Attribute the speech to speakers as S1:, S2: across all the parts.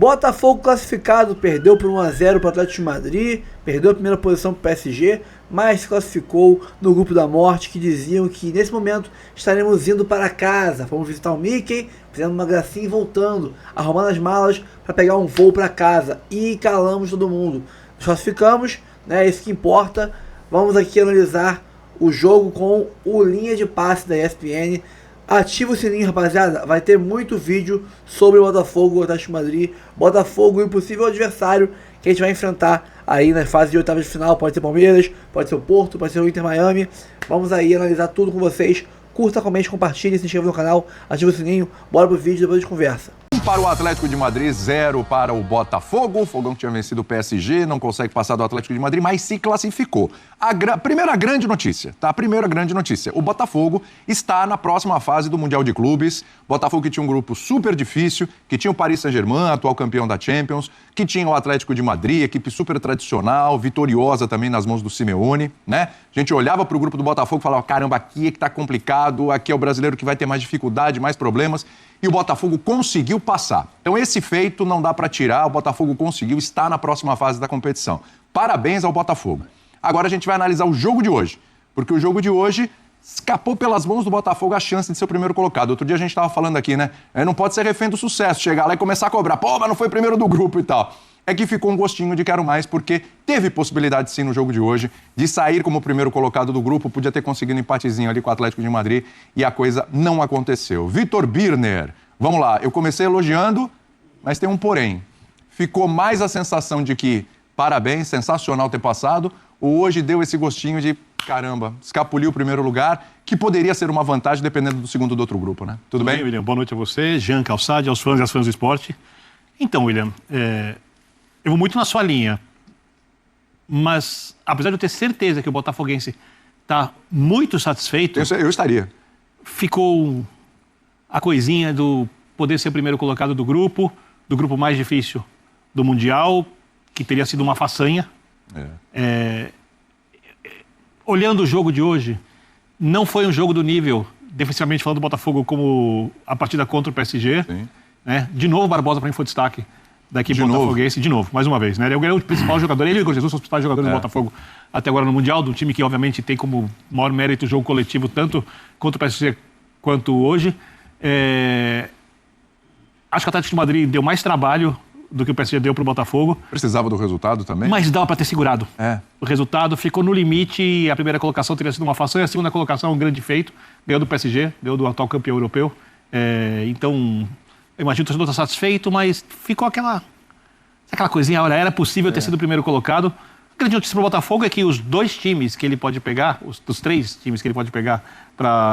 S1: Botafogo classificado, perdeu por 1-0 para o Atlético de Madrid, perdeu a primeira posição para o PSG, mas se classificou no grupo da morte, que diziam que nesse momento estaremos indo para casa. Fomos visitar o Mickey, fizendo uma gracinha e voltando, arrumando as malas para pegar um voo para casa, e calamos todo mundo. Nos classificamos, né, isso que importa. Vamos aqui analisar o jogo com o linha de passe da ESPN. Ativa o sininho, rapaziada, vai ter muito vídeo sobre o Botafogo, o Atlético de Madrid, Botafogo e o possível adversário que a gente vai enfrentar aí na fase de oitavas de final. Pode ser Palmeiras, pode ser o Porto, pode ser o Inter Miami. Vamos aí analisar tudo com vocês. Curta, comente, compartilhe, se inscreva no canal, ativa o sininho, bora pro vídeo, depois a gente conversa.
S2: 1 para o Atlético de Madrid, 0 para o Botafogo. O Fogão tinha vencido o PSG, não consegue passar do Atlético de Madrid, mas se classificou. Primeira grande notícia, tá? Primeira grande notícia. O Botafogo está na próxima fase do Mundial de Clubes. Botafogo que tinha um grupo super difícil, que tinha o Paris Saint-Germain, atual campeão da Champions, que tinha o Atlético de Madrid, equipe super tradicional, vitoriosa também nas mãos do Simeone, né? A gente olhava para o grupo do Botafogo e falava, caramba, aqui é que tá complicado, aqui é o brasileiro que vai ter mais dificuldade, mais problemas. E o Botafogo conseguiu passar. Então esse feito não dá para tirar, o Botafogo conseguiu, está na próxima fase da competição. Parabéns ao Botafogo. Agora a gente vai analisar o jogo de hoje, porque o jogo de hoje escapou pelas mãos do Botafogo a chance de ser o primeiro colocado. Outro dia a gente estava falando aqui, né? Não pode ser refém do sucesso, chegar lá e começar a cobrar. Pô, mas não foi primeiro do grupo e tal. É que ficou um gostinho de quero mais, porque teve possibilidade sim no jogo de hoje de sair como o primeiro colocado do grupo, podia ter conseguido um empatezinho ali com o Atlético de Madrid e a coisa não aconteceu. Vitor Birner, vamos lá, eu comecei elogiando, mas tem um porém. Ficou mais a sensação de que, parabéns, sensacional ter passado, ou hoje deu esse gostinho de, caramba, escapuliu o primeiro lugar, que poderia ser uma vantagem dependendo do segundo do outro grupo, né? Tudo bem,
S3: William? Boa noite a você, Jean Calçade, aos fãs e às fãs do esporte. Então, William, eu vou muito na sua linha, mas apesar de eu ter certeza que o botafoguense está muito satisfeito...
S2: Eu estaria.
S3: Ficou a coisinha do poder ser o primeiro colocado do grupo mais difícil do Mundial, que teria sido uma façanha. Olhando o jogo de hoje, não foi um jogo do nível, defensivamente falando, do Botafogo como a partida contra o PSG. Né? De novo, Barbosa para mim foi destaque da equipe botafoguense, de novo, mais uma vez. Né? Ele é o principal jogador, ele e o Igor Jesus são os principais jogadores do Botafogo até agora no Mundial, do time que obviamente tem como maior mérito o jogo coletivo, tanto contra o PSG quanto hoje. Acho que o Atlético de Madrid deu mais trabalho do que o PSG deu para o Botafogo.
S2: Precisava do resultado também?
S3: Mas dava para ter segurado. O resultado ficou no limite e a primeira colocação teria sido uma façanha, a segunda colocação um grande feito. Ganhou do PSG, ganhou do atual campeão europeu. Então, eu imagino que o torcedor está satisfeito, mas ficou aquela coisinha, olha, era possível ter sido o primeiro colocado. A grande notícia para o Botafogo é que os dois times que ele pode pegar, os três times que ele pode pegar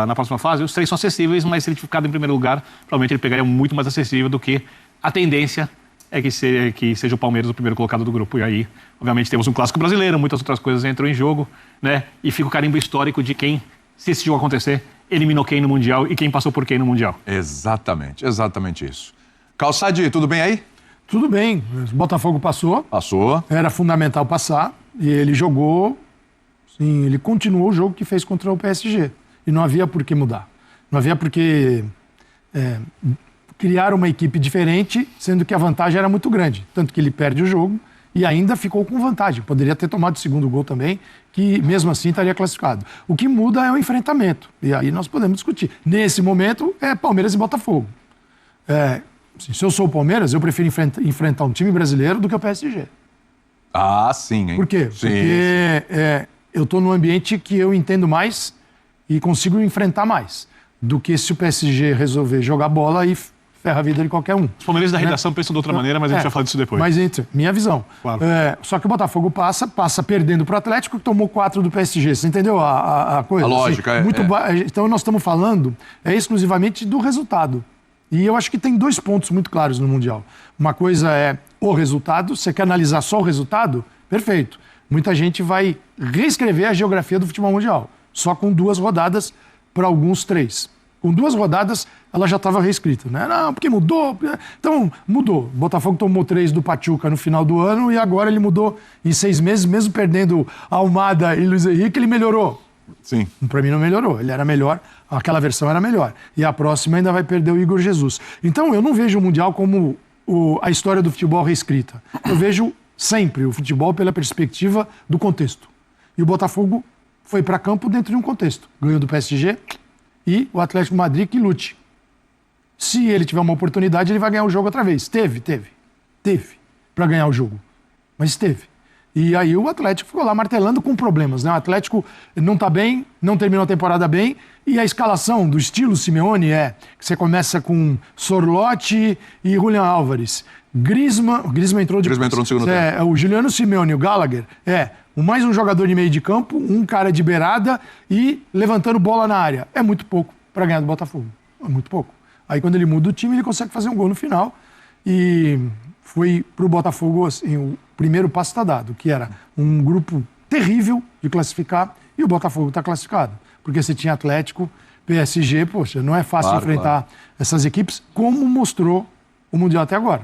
S3: na próxima fase, os três são acessíveis, mas se ele ficado em primeiro lugar, provavelmente ele pegaria muito mais acessível do que a tendência é que seja o Palmeiras o primeiro colocado do grupo. E aí, obviamente, temos um clássico brasileiro, muitas outras coisas entram em jogo, né? E fica o carimbo histórico de quem, se esse jogo acontecer, eliminou quem no Mundial e quem passou por quem no Mundial.
S2: Exatamente isso. Calçade, tudo bem aí?
S4: Tudo bem. O Botafogo passou.
S2: Passou.
S4: Era fundamental passar. E ele jogou... Sim, ele continuou o jogo que fez contra o PSG. E não havia por que mudar. Não havia por que criar uma equipe diferente, sendo que a vantagem era muito grande. Tanto que ele perde o jogo e ainda ficou com vantagem. Poderia ter tomado o segundo gol também, que mesmo assim estaria classificado. O que muda é o enfrentamento. E aí nós podemos discutir. Nesse momento, é Palmeiras e Botafogo. Se eu sou o Palmeiras, eu prefiro enfrentar um time brasileiro do que o PSG.
S2: Ah, sim, hein?
S4: Por quê?
S2: Sim,
S4: Porque eu estou num ambiente que eu entendo mais e consigo enfrentar mais do que se o PSG resolver jogar bola e ferra a vida de qualquer um.
S3: Os palmeirenses da redação pensam de outra maneira, mas a gente vai falar disso depois.
S4: Mas minha visão.
S3: Claro.
S4: Só que o Botafogo passa perdendo para o Atlético, que tomou 4 do PSG. Você entendeu a coisa?
S2: A lógica,
S4: Então nós estamos falando exclusivamente do resultado. E eu acho que tem 2 pontos muito claros no Mundial. Uma coisa é o resultado. Você quer analisar só o resultado? Perfeito. Muita gente vai reescrever a geografia do futebol mundial. Só com 2 rodadas, para alguns 3. Com 2 rodadas, ela já estava reescrita, né? Não, porque mudou. Então, mudou. O Botafogo tomou 3 do Pachuca no final do ano e agora ele mudou em 6 meses, mesmo perdendo Almada e Luiz Henrique, ele melhorou.
S2: Sim.
S4: Para mim não melhorou. Ele era melhor, aquela versão era melhor. E a próxima ainda vai perder o Igor Jesus. Então, eu não vejo o Mundial como a história do futebol reescrita. Eu vejo sempre o futebol pela perspectiva do contexto. E o Botafogo foi para campo dentro de um contexto. Ganhou do PSG e o Atlético de Madrid que lute. Se ele tiver uma oportunidade, ele vai ganhar o jogo outra vez. Teve para ganhar o jogo. Mas teve. E aí o Atlético ficou lá martelando com problemas, né? O Atlético não está bem, não terminou a temporada bem, e a escalação do estilo Simeone é que você começa com Sorlotti e Julián Álvares. Griezmann entrou
S2: no segundo tempo.
S4: O Juliano Simeone, o Gallagher, mais um jogador de meio de campo, um cara de beirada e levantando bola na área. É muito pouco para ganhar do Botafogo. É muito pouco. Aí quando ele muda o time, ele consegue fazer um gol no final. E foi para o Botafogo, assim, o primeiro passo está dado, que era um grupo terrível de classificar, e o Botafogo está classificado. Porque você tinha Atlético, PSG, poxa, não é fácil enfrentar essas equipes, como mostrou o Mundial até agora.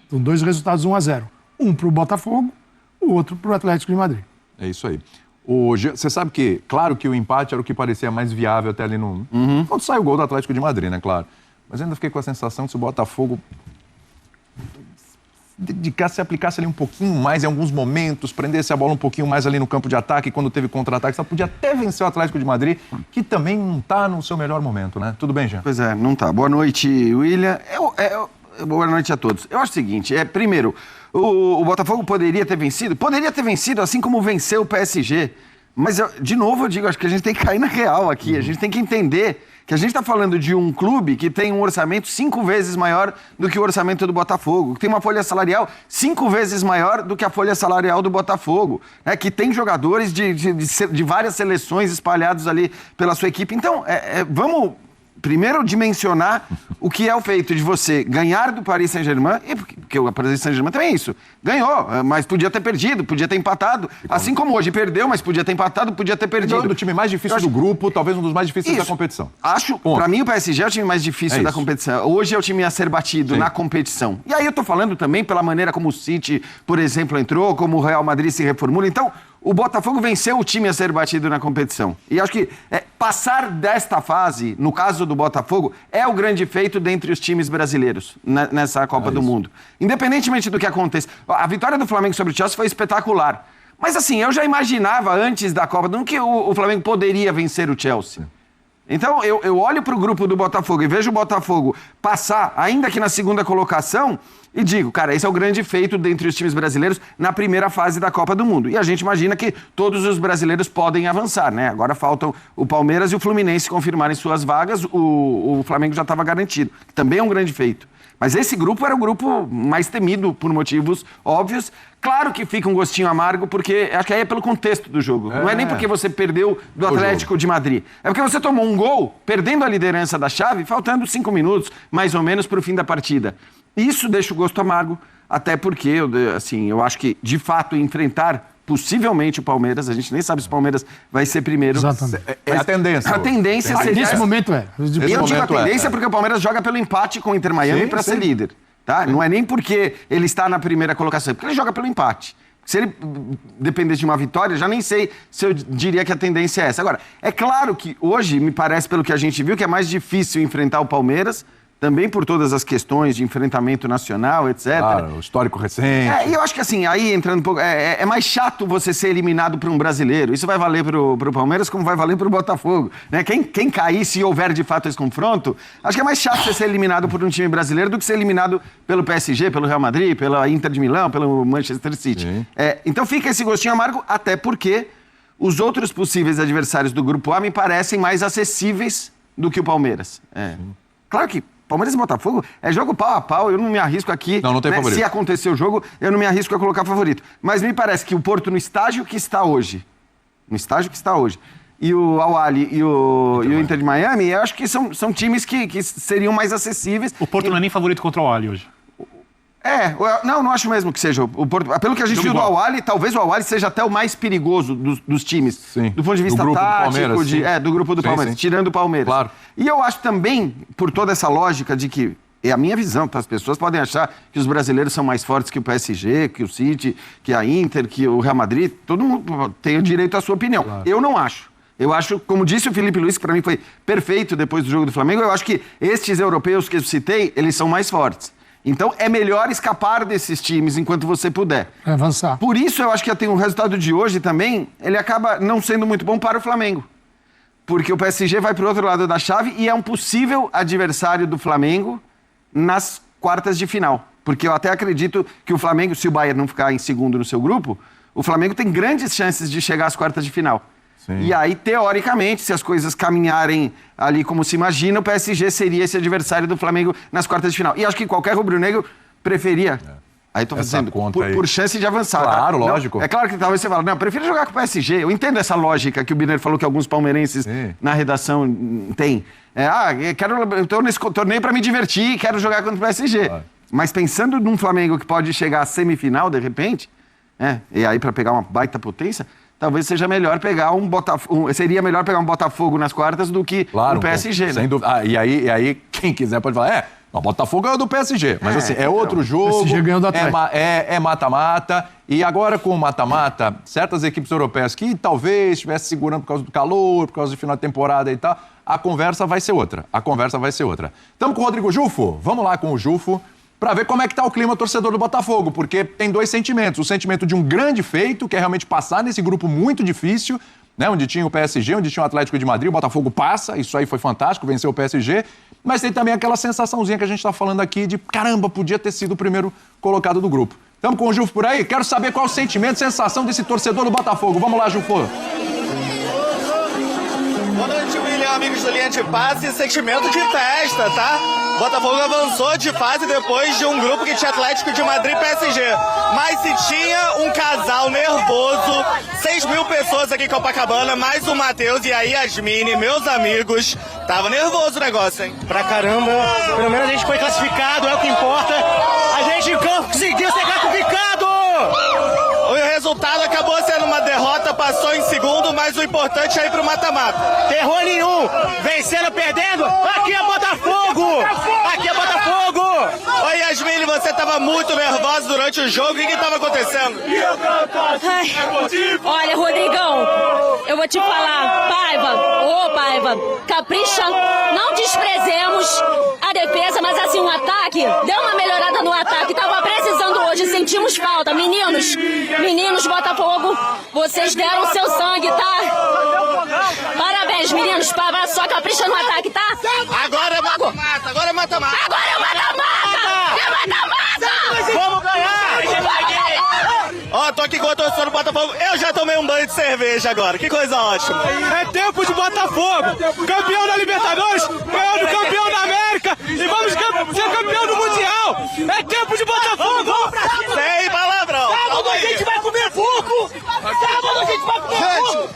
S4: Então, 2 resultados 1-0. Um para o Botafogo, o outro para o Atlético de Madrid.
S2: É isso aí. Você sabe que, claro que o empate era o que parecia mais viável até ali no... Quando sai o gol do Atlético de Madrid, né, claro. Mas eu ainda fiquei com a sensação que se o Botafogo se aplicasse ali um pouquinho mais em alguns momentos, prendesse a bola um pouquinho mais ali no campo de ataque, quando teve contra-ataque, só podia até vencer o Atlético de Madrid, que também não está no seu melhor momento, né? Tudo bem, Jean?
S5: Pois é, não tá. Boa noite, William. Boa noite a todos. Eu acho o seguinte, primeiro, o Botafogo poderia ter vencido, assim como venceu o PSG. Mas, de novo, eu digo, acho que a gente tem que cair na real aqui. A gente tem que entender que a gente está falando de um clube que tem um orçamento 5 vezes maior do que o orçamento do Botafogo, que tem uma folha salarial 5 vezes maior do que a folha salarial do Botafogo, né? Que tem jogadores de várias seleções espalhados ali pela sua equipe. Então, vamos primeiro dimensionar o que é o feito de você ganhar do Paris Saint-Germain, porque o Paris Saint-Germain também é isso. Ganhou, mas podia ter perdido, podia ter empatado. Assim como hoje perdeu, mas podia ter empatado, podia ter perdido.
S2: Do time mais difícil do grupo, talvez um dos mais difíceis da competição.
S5: Pra mim, o PSG é o time mais difícil da competição. Hoje é o time a ser batido na competição. E aí eu tô falando também pela maneira como o City, por exemplo, entrou, como o Real Madrid se reformula. Então, o Botafogo venceu o time a ser batido na competição. E acho que passar desta fase, no caso do Botafogo, é o grande feito dentre os times brasileiros nessa Copa do Mundo. Independentemente do que aconteça. A vitória do Flamengo sobre o Chelsea foi espetacular. Mas assim, eu já imaginava antes da Copa do Mundo que o Flamengo poderia vencer o Chelsea. Então, eu olho para o grupo do Botafogo e vejo o Botafogo passar, ainda que na segunda colocação, e digo, cara, esse é o grande feito dentre os times brasileiros na primeira fase da Copa do Mundo. E a gente imagina que todos os brasileiros podem avançar, né? Agora faltam o Palmeiras e o Fluminense confirmarem suas vagas, o Flamengo já estava garantido. Também é um grande feito. Mas esse grupo era o grupo mais temido por motivos óbvios. Claro que fica um gostinho amargo, porque acho que aí é pelo contexto do jogo. Não é nem porque você perdeu do Atlético de Madrid. É porque você tomou um gol, perdendo a liderança da chave, faltando 5 minutos, mais ou menos, para o fim da partida. Isso deixa o gosto amargo, até porque, eu acho que, de fato, enfrentar possivelmente o Palmeiras, a gente nem sabe se o Palmeiras vai ser primeiro.
S4: Exatamente.
S2: É a tendência.
S5: A tendência seria...
S4: Nesse momento é.
S5: Eu digo a tendência porque o Palmeiras joga pelo empate com o Inter Miami para ser líder. Tá? Não é nem porque ele está na primeira colocação, é porque ele joga pelo empate. Se ele dependesse de uma vitória, já nem sei se eu diria que a tendência é essa. Agora, é claro que hoje, me parece, pelo que a gente viu, que é mais difícil enfrentar o Palmeiras, também por todas as questões de enfrentamento nacional, etc.
S2: Claro, o histórico recente.
S5: E eu acho que assim, aí entrando um pouco, é mais chato você ser eliminado por um brasileiro. Isso vai valer pro Palmeiras como vai valer pro Botafogo. Né? Quem cair, se houver de fato esse confronto, acho que é mais chato você ser eliminado por um time brasileiro do que ser eliminado pelo PSG, pelo Real Madrid, pela Inter de Milão, pelo Manchester City. Então fica esse gostinho amargo, até porque os outros possíveis adversários do Grupo A me parecem mais acessíveis do que o Palmeiras. Claro que Palmeiras e Botafogo é jogo pau a pau, eu não me arrisco aqui.
S2: Não tem favorito.
S5: Se acontecer o jogo, eu não me arrisco a colocar favorito. Mas me parece que o Porto, no estágio que está hoje, e o Al-Ahly e o Inter de Miami, eu acho que são times que seriam mais acessíveis.
S3: O Porto não é nem favorito contra o Al-Ahly hoje.
S5: Não acho mesmo que seja. O Porto, pelo que a gente viu do Al-Ahly, talvez o Al-Ahly seja até o mais perigoso dos times.
S2: Sim.
S5: Do ponto de vista tático, do grupo do Palmeiras, tirando o Palmeiras.
S2: Claro.
S5: E eu acho também, por toda essa lógica de que, é a minha visão, tá? As pessoas podem achar que os brasileiros são mais fortes que o PSG, que o City, que a Inter, que o Real Madrid. Todo mundo tem o direito à sua opinião. Claro. Eu não acho. Eu acho, como disse o Felipe Luiz, que para mim foi perfeito depois do jogo do Flamengo, eu acho que estes europeus que eu citei, eles são mais fortes. Então, é melhor escapar desses times enquanto você puder.
S4: Avançar.
S5: Por isso, eu acho que o resultado de hoje também, ele acaba não sendo muito bom para o Flamengo. Porque o PSG vai para o outro lado da chave e é um possível adversário do Flamengo nas quartas de final. Porque eu até acredito que o Flamengo, se o Bayern não ficar em segundo no seu grupo, o Flamengo tem grandes chances de chegar às quartas de final. Sim. E aí, teoricamente, se as coisas caminharem ali como se imagina, o PSG seria esse adversário do Flamengo nas quartas de final. E acho que qualquer rubro-negro preferia. Aí estou dizendo, por chance de avançar.
S2: Claro,
S5: tá?
S2: lógico.
S5: Não, é claro que talvez você fale, não, eu prefiro jogar com o PSG. Eu entendo essa lógica que o Biner falou que alguns palmeirenses na redação têm. Eu estou nesse torneio para me divertir, quero jogar contra o PSG. Claro. Mas pensando num Flamengo que pode chegar à semifinal, de repente, e aí para pegar uma baita potência, talvez seja melhor pegar seria melhor pegar um Botafogo nas quartas do que um PSG, né?
S2: Sem dúvida. E aí, quem quiser pode falar, o Botafogo é o do PSG, mas assim, é outro jogo,
S4: o PSG ganhou do Atlético.
S2: É mata-mata, e agora com o mata-mata, certas equipes europeias que talvez estivessem segurando por causa do calor, por causa do final de temporada e tal, a conversa vai ser outra. Estamos com o Rodrigo Jufo? Vamos lá com o Jufo, para ver como é que tá o clima torcedor do Botafogo, porque tem dois sentimentos. O sentimento de um grande feito, que é realmente passar nesse grupo muito difícil, né, onde tinha o PSG, onde tinha o Atlético de Madrid, o Botafogo passa, isso aí foi fantástico, venceu o PSG, mas tem também aquela sensaçãozinha que a gente está falando aqui de, caramba, podia ter sido o primeiro colocado do grupo. Estamos com o Jufo por aí? Quero saber qual é o sentimento, sensação desse torcedor do Botafogo. Vamos lá, Jufo.
S6: Boa noite, William, amigos do Linha de Passe. Sentimento de festa, tá? Botafogo avançou de fase depois de um grupo que tinha Atlético de Madrid e PSG. Mas se tinha um casal nervoso, 6 mil pessoas aqui em Copacabana, mais o Matheus e a Yasmine, meus amigos. Tava nervoso o negócio, hein?
S7: Pra caramba. Pelo menos a gente foi classificado, é o que importa. A gente conseguiu ser classificado!
S6: O resultado acabou sendo uma derrota, passou em segundo, mas o importante é ir pro mata-mata.
S7: Terror nenhum! Vencendo ou perdendo, aqui é Botafogo! Aqui é Botafogo!
S6: Oi, Yasmine, você tava muito nervosa durante o jogo, o que tava acontecendo?
S8: Ai, olha, Rodrigão, eu vou te falar, Paiva, capricha, não desprezemos a defesa, mas assim, o ataque, deu uma melhorada no ataque, tava precisando hoje, sentimos falta, meninos Botafogo, vocês deram seu sangue, tá? Parabéns, meninos, só capricha no ataque, tá?
S6: Agora é mata-mata!
S8: Agora é mata-mata!
S7: Vamos ganhar!
S6: Ó, tô aqui com a torcida do Botafogo, eu já tomei um banho de cerveja agora, que coisa ótima!
S7: É tempo de Botafogo! Campeão da Libertadores, ganhou do campeão da América e vamos ser campeão do Mundial! É tempo de Botafogo!
S6: Sem palavrão!
S7: Sábado a gente vai comer fogo! Sábado a gente vai comer fogo!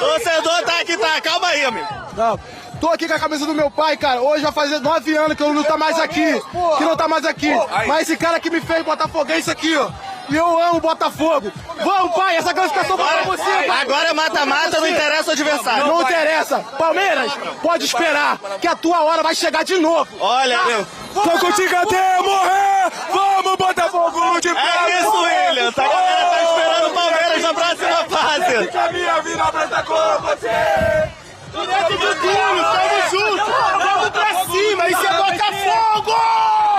S6: Torcedor tá aqui, tá? Calma aí, amigo.
S9: Não, tô aqui com a camisa do meu pai, cara. Hoje vai fazer 9 anos que eu não tá mais aqui. Mas esse cara que me fez botafoguense aqui, ó. E eu amo Botafogo. Vamos, pai, essa classificação vai pra você. Pai.
S6: Agora é mata-mata, não interessa o adversário.
S9: Não interessa. Palmeiras, pode esperar que a tua hora vai chegar de novo.
S6: Olha, meu.
S9: Tô contigo até morrer. Vamos, Botafogo, de pé.
S6: É isso, William. A galera tá esperando o Palmeiras na próxima fase.
S9: Que a minha vida preta com você. Direto de tudo, tamo junto. Vamos pra cima, isso é Botafogo.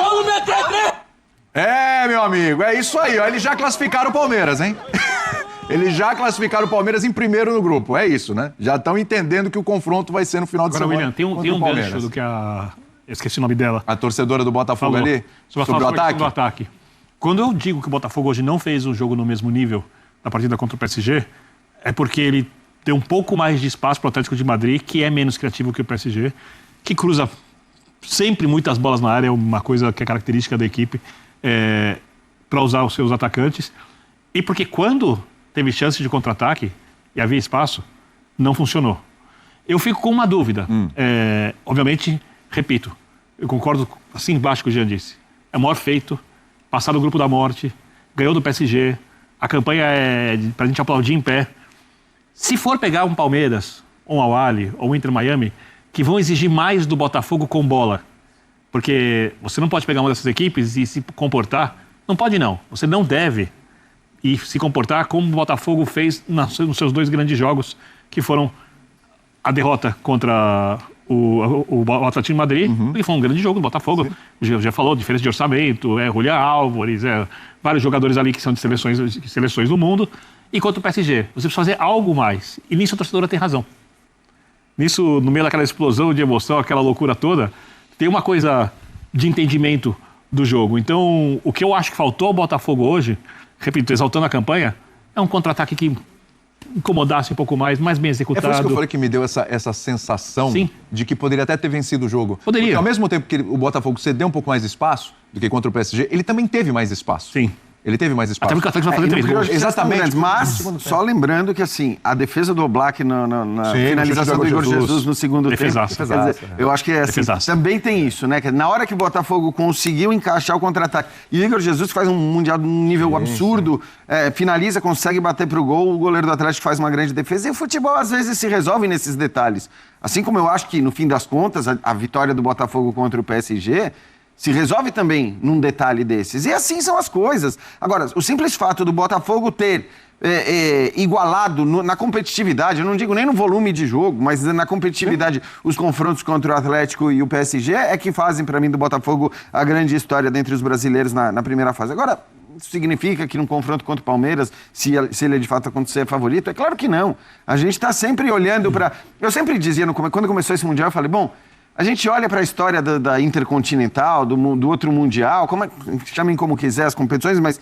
S9: Vamos meter 3.
S2: Meu amigo, é isso aí, ó. Eles já classificaram o Palmeiras, hein? Eles já classificaram o Palmeiras em primeiro no grupo, é isso, né? Já estão entendendo que o confronto vai ser no final de
S3: Agora,
S2: semana.
S3: William, tem um gancho do que a... Eu esqueci o nome dela.
S2: A torcedora do Botafogo
S3: falou
S2: ali?
S3: Sobre o ataque. Quando eu digo que o Botafogo hoje não fez um jogo no mesmo nível na partida contra o PSG, é porque ele tem um pouco mais de espaço para o Atlético de Madrid, que é menos criativo que o PSG, que cruza sempre muitas bolas na área, uma coisa que é característica da equipe, para usar os seus atacantes. E porque quando teve chance de contra-ataque e havia espaço, não funcionou. Eu fico com uma dúvida. Obviamente, repito, eu concordo assim embaixo com o Jean disse. É o maior feito, passar no grupo da morte, ganhou do PSG, a campanha é pra gente aplaudir em pé. Se for pegar um Palmeiras, um Al-Ahly ou um Inter Miami, que vão exigir mais do Botafogo com bola, porque você não pode pegar uma dessas equipes e se comportar, não pode não, você não deve e se comportar como o Botafogo fez nos seus 2 grandes jogos, que foram a derrota contra o Atlético de Madrid, e foi um grande jogo do Botafogo. Já falou, diferença de orçamento, Julián Álvares, vários jogadores ali que são de seleções do mundo. Enquanto o PSG, você precisa fazer algo mais. E nisso a torcedora tem razão. Nisso, no meio daquela explosão de emoção, aquela loucura toda, tem uma coisa de entendimento do jogo. Então, o que eu acho que faltou ao Botafogo hoje, repito, exaltando a campanha, é um contra-ataque que incomodasse um pouco mais bem executado.
S2: É por isso que eu falei que me deu essa sensação de que poderia até ter vencido o jogo.
S3: Poderia.
S2: Porque ao mesmo tempo que o Botafogo cedeu um pouco mais de espaço do que contra o PSG, ele também teve mais espaço.
S3: Sim.
S2: Ele teve mais espaço.
S3: Até porque o Atlético vai fazer 3 gols.
S5: Exatamente. Mas, só lembrando que, assim, a defesa do Oblak na finalização do Igor Jesus no segundo tempo. Eu acho que também tem isso, né? Que na hora que o Botafogo conseguiu encaixar o contra-ataque, e o Igor Jesus faz um Mundial de um nível absurdo, finaliza, consegue bater pro gol, o goleiro do Atlético faz uma grande defesa. E o futebol, às vezes, se resolve nesses detalhes. Assim como eu acho que, no fim das contas, a vitória do Botafogo contra o PSG se resolve também num detalhe desses. E assim são as coisas. Agora, o simples fato do Botafogo ter igualado na competitividade, eu não digo nem no volume de jogo, mas na competitividade, os confrontos contra o Atlético e o PSG é que fazem, para mim, do Botafogo a grande história dentre os brasileiros na primeira fase. Agora, isso significa que num confronto contra o Palmeiras, se ele de fato acontecer, é favorito? É claro que não. A gente está sempre olhando para... Eu sempre dizia, quando começou esse Mundial, eu falei, bom, a gente olha para a história da Intercontinental, do outro Mundial, chamem como quiser as competições, mas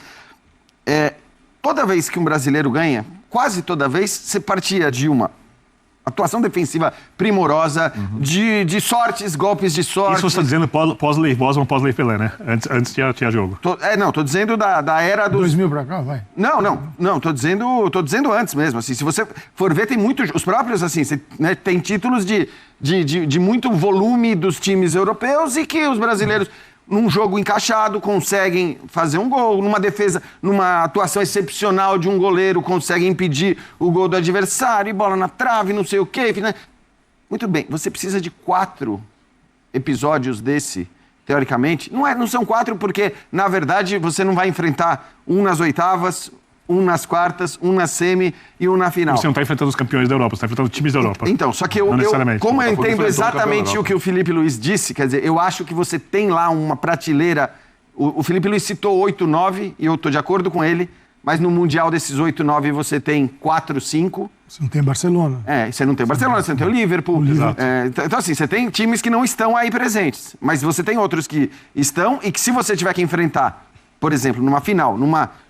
S5: toda vez que um brasileiro ganha, quase toda vez, você partia de uma atuação defensiva primorosa, de sortes, golpes de sorte.
S3: Isso você está dizendo pós-Lei Pelé, né? Antes tinha jogo.
S5: Tô dizendo da era dos...
S4: 2000 pra cá, vai.
S5: Não, tô dizendo antes mesmo, assim, se você for ver, tem muitos, os próprios, assim, tem títulos de muito volume dos times europeus e que os brasileiros, num jogo encaixado, conseguem fazer um gol, numa defesa, numa atuação excepcional de um goleiro, conseguem impedir o gol do adversário, e bola na trave, não sei o quê. Muito bem, você precisa de 4 episódios desse, teoricamente. Não são 4 porque, na verdade, você não vai enfrentar um nas oitavas, um nas quartas, um na semi e um na final.
S3: Você não está enfrentando os campeões da Europa, você está enfrentando times da Europa.
S5: Então, só que como eu entendo exatamente o que o Felipe Luiz disse, quer dizer, eu acho que você tem lá uma prateleira. O Felipe Luiz citou 8, 9, e eu estou de acordo com ele, mas no Mundial desses 8, 9 você tem 4, 5.
S4: Você não tem Barcelona.
S5: Você não tem Barcelona, você não tem o Liverpool. Então, assim, você tem times que não estão aí presentes, mas você tem outros que estão e que, se você tiver que enfrentar, por exemplo, numa final,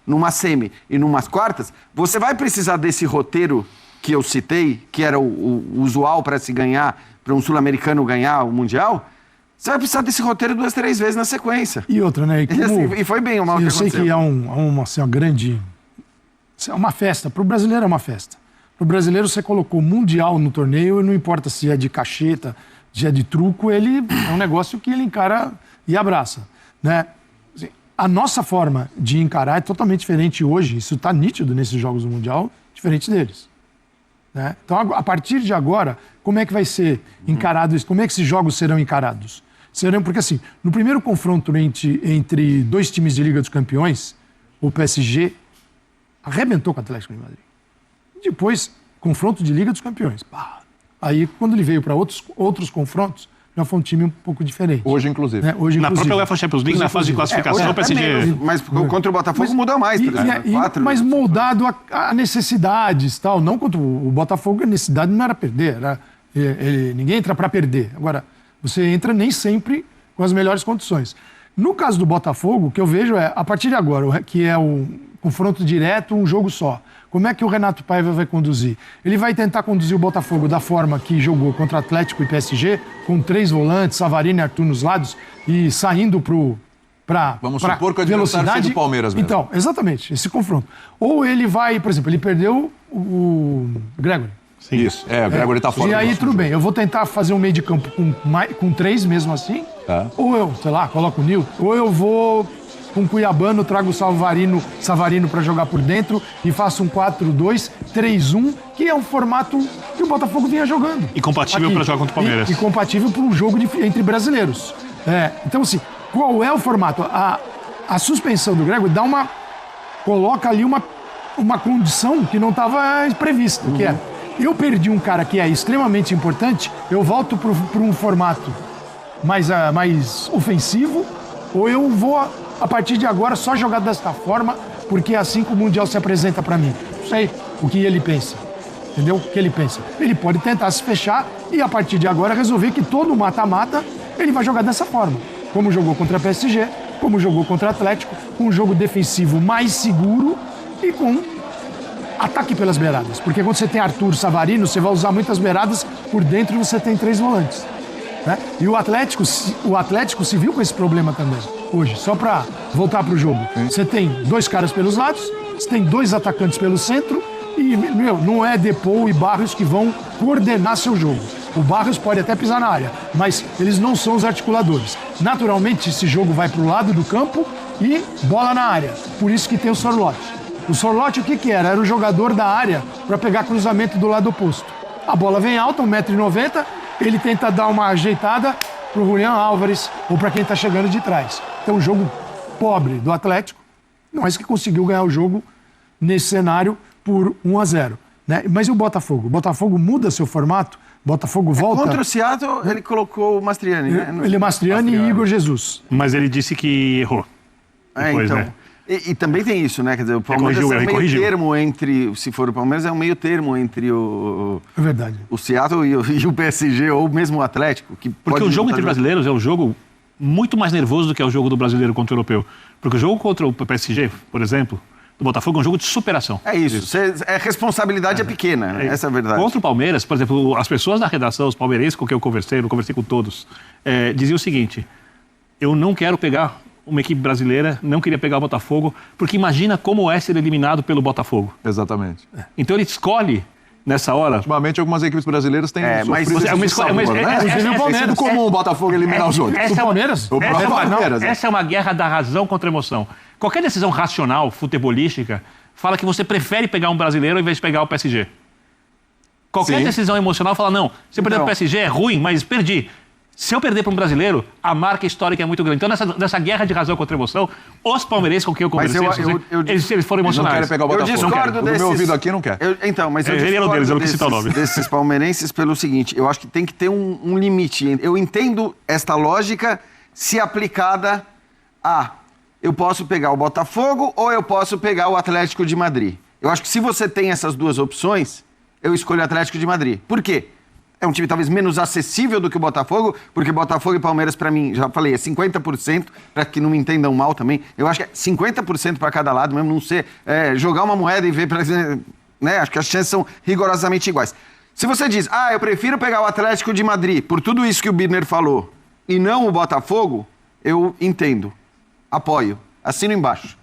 S5: numa semi e numas quartas, você vai precisar desse roteiro que eu citei, que era o usual para se ganhar, para um sul-americano ganhar o Mundial. Você vai precisar desse roteiro 2, 3 vezes na sequência.
S4: E outra, né?
S5: E foi bem o mal que aconteceu.
S4: Eu sei que é uma grande... É uma festa. Para o brasileiro é uma festa. Para o brasileiro, você colocou Mundial no torneio, e não importa se é de cacheta, se é de truco, ele é um negócio que ele encara e abraça, né? A nossa forma de encarar é totalmente diferente hoje, isso está nítido nesses Jogos do Mundial, diferente deles. Né? Então, a partir de agora, como é que vai ser encarado isso? Como é que esses jogos serão encarados? Porque, assim, no primeiro confronto entre 2 times de Liga dos Campeões, o PSG arrebentou com o Atlético de Madrid. Depois, confronto de Liga dos Campeões. Aí, quando ele veio para outros confrontos, já foi um time um pouco diferente.
S2: Hoje, inclusive.
S3: Na própria UEFA Champions League, na fase de classificação, o PSG...
S5: Mas contra o Botafogo mudou mais.
S4: Mas moldado a necessidades, tal. Não contra o Botafogo, a necessidade não era perder. Ninguém entra para perder. Agora, você entra nem sempre com as melhores condições. No caso do Botafogo, o que eu vejo a partir de agora, que é o confronto direto, um jogo só. Como é que o Renato Paiva vai conduzir? Ele vai tentar conduzir o Botafogo da forma que jogou contra Atlético e PSG, com 3 volantes, Savarino e Arthur nos lados, e saindo para
S2: Vamos supor que o adversário seja do Palmeiras mesmo.
S4: Então, exatamente, esse confronto. Ou ele vai, por exemplo, ele perdeu o Gregory.
S2: Sim. Isso, o Gregory está fora.
S4: E aí, tudo bem, eu vou tentar fazer um meio de campo com 3 mesmo assim, ou eu, sei lá, coloco o Nil, ou eu vou... com o Cuiabano, trago o Savarino para jogar por dentro e faço um 4-2-3-1, que é um formato que o Botafogo vinha jogando.
S3: E compatível para jogar contra o Palmeiras.
S4: E compatível para um jogo entre brasileiros. Então, assim, qual é o formato? A suspensão do Grego coloca ali uma condição que não estava prevista, que é eu perdi um cara que é extremamente importante, eu volto para um formato mais ofensivo, ou eu vou, a partir de agora, só jogar desta forma, porque é assim que o Mundial se apresenta para mim. Não sei o que ele pensa. Entendeu? O que ele pensa. Ele pode tentar se fechar e, a partir de agora, resolver que todo mata-mata ele vai jogar dessa forma. Como jogou contra a PSG, como jogou contra o Atlético, com um jogo defensivo mais seguro e com ataque pelas beiradas. Porque quando você tem Arthur Savarino, você vai usar muitas beiradas, por dentro você tem 3 volantes. Né? E o Atlético se viu com esse problema também, hoje. Só para voltar para o jogo. Você tem 2 caras pelos lados, você tem 2 atacantes pelo centro e, não é Depou e Barros que vão coordenar seu jogo. O Barros pode até pisar na área, mas eles não são os articuladores. Naturalmente, esse jogo vai para o lado do campo e bola na área. Por isso que tem o Sorloth. O Sorloth, o que era? Era o jogador da área para pegar cruzamento do lado oposto. A bola vem alta, 1,90 m, ele tenta dar uma ajeitada para o Julián Álvares ou para quem está chegando de trás. Então, um jogo pobre do Atlético, mas que conseguiu ganhar o jogo nesse cenário por 1-0. Né? Mas e o Botafogo? O Botafogo muda seu formato? Botafogo volta...
S5: Contra o Seattle, ele colocou o Mastriani, né?
S4: Ele é Mastriani e Igor Jesus.
S3: Mas ele disse que errou. Depois,
S5: então...
S3: né?
S5: E também tem isso, né? Quer dizer, o Palmeiras é um meio termo entre... Se for o Palmeiras, é um meio termo entre
S4: É verdade.
S5: o Seattle e o PSG, ou mesmo o Atlético.
S3: Porque o jogo entre brasileiros é um jogo muito mais nervoso do que é o jogo do brasileiro contra o europeu. Porque o jogo contra o PSG, por exemplo, do Botafogo, é um jogo de superação.
S5: É isso. A responsabilidade é pequena, né? Essa é a verdade.
S3: Contra o Palmeiras, por exemplo, as pessoas da redação, os palmeirenses com quem eu conversei com todos, diziam o seguinte: eu não quero pegar uma equipe brasileira, não queria pegar o Botafogo, porque imagina como é ser eliminado pelo Botafogo.
S2: Exatamente.
S3: Então ele escolhe, nessa hora...
S2: Ultimamente, algumas equipes brasileiras têm sofrido
S3: é
S2: sido comum o Botafogo eliminar os outros.
S4: O Palmeiras?
S3: Essa é uma guerra da razão contra a emoção. Qualquer decisão racional, futebolística, fala que você prefere pegar um brasileiro ao invés de pegar o PSG. Qualquer decisão emocional fala, não, se eu perder o PSG é ruim, mas perdi. Se eu perder para um brasileiro, a marca histórica é muito grande. Então, nessa guerra de razão contra a emoção, os palmeirenses com quem eu conversei, eles foram emocionados.
S2: Não querem pegar o Botafogo.
S5: Eu discordo desses...
S2: O meu ouvido aqui não quer.
S5: Mas eu discordo desses palmeirenses pelo seguinte, eu acho que tem que ter um limite. Eu entendo esta lógica se aplicada a... Eu posso pegar o Botafogo ou eu posso pegar o Atlético de Madrid. Eu acho que se você tem essas duas opções, eu escolho o Atlético de Madrid. Por quê? É um time talvez menos acessível do que o Botafogo, porque Botafogo e Palmeiras, para mim, já falei, é 50%, para que não me entendam mal também. Eu acho que é 50% para cada lado, mesmo não ser jogar uma moeda e ver, né? Acho que as chances são rigorosamente iguais. Se você diz, eu prefiro pegar o Atlético de Madrid, por tudo isso que o Birner falou, e não o Botafogo, eu entendo, apoio, assino embaixo.